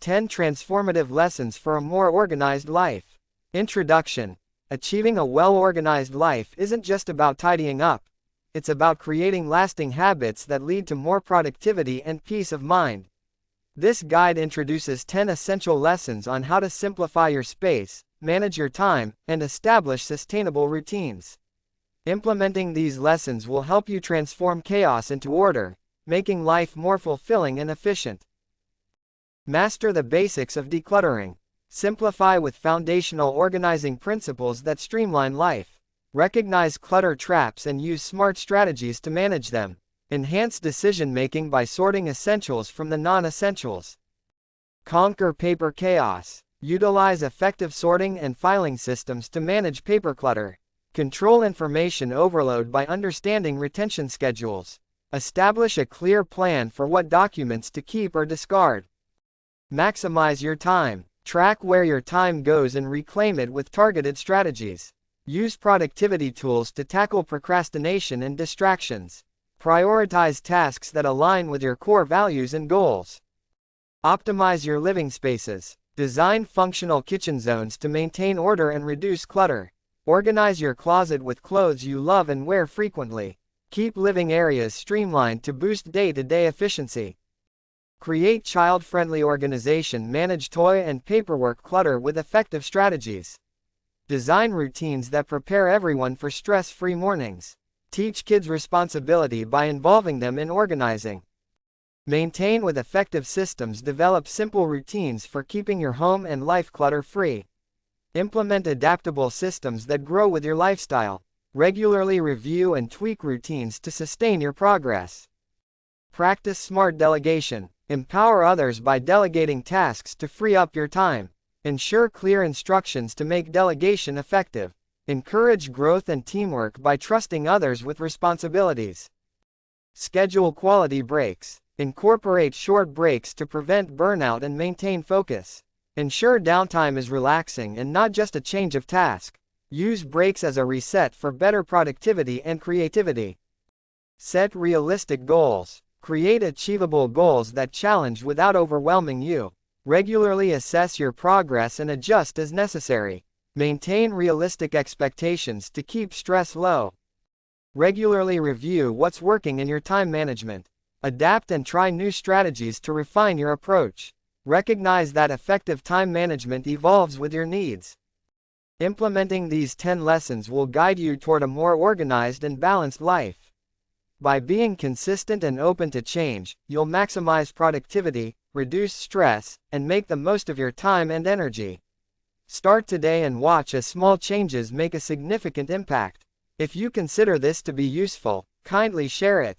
10 Transformative Lessons for a More Organized Life. Introduction. Achieving a well-organized life isn't just about tidying up. It's about creating lasting habits that lead to more productivity and peace of mind. This guide introduces 10 essential lessons on how to simplify your space, manage your time, and establish sustainable routines. Implementing these lessons will help you transform chaos into order, making life more fulfilling and efficient. Master the basics of decluttering. Simplify with foundational organizing principles that streamline life. Recognize clutter traps and use smart strategies to manage them. Enhance decision-making by sorting essentials from the non-essentials. Conquer paper chaos. Utilize effective sorting and filing systems to manage paper clutter. Control information overload by understanding retention schedules. Establish a clear plan for what documents to keep or discard. Maximize your time. Track where your time goes and reclaim it with targeted strategies. Use productivity tools to tackle procrastination and distractions. Prioritize tasks that align with your core values and goals. Optimize your living spaces. Design functional kitchen zones to maintain order and reduce clutter. Organize your closet with clothes you love and wear frequently. Keep living areas streamlined to boost day-to-day efficiency. Create child-friendly organization. Manage toy and paperwork clutter with effective strategies. Design routines that prepare everyone for stress-free mornings. Teach kids responsibility by involving them in organizing. Maintain with effective systems. Develop simple routines for keeping your home and life clutter-free. Implement adaptable systems that grow with your lifestyle. Regularly review and tweak routines to sustain your progress. Practice smart delegation. Empower others by delegating tasks to free up your time. Ensure clear instructions to make delegation effective. Encourage growth and teamwork by trusting others with responsibilities. Schedule quality breaks. Incorporate short breaks to prevent burnout and maintain focus. Ensure downtime is relaxing and not just a change of task. Use breaks as a reset for better productivity and creativity. Set realistic goals. Create achievable goals that challenge without overwhelming you. Regularly assess your progress and adjust as necessary. Maintain realistic expectations to keep stress low. Regularly review what's working in your time management. Adapt and try new strategies to refine your approach. Recognize that effective time management evolves with your needs. Implementing these 10 lessons will guide you toward a more organized and balanced life. By being consistent and open to change, you'll maximize productivity, reduce stress, and make the most of your time and energy. Start today and watch as small changes make a significant impact. If you consider this to be useful, kindly share it.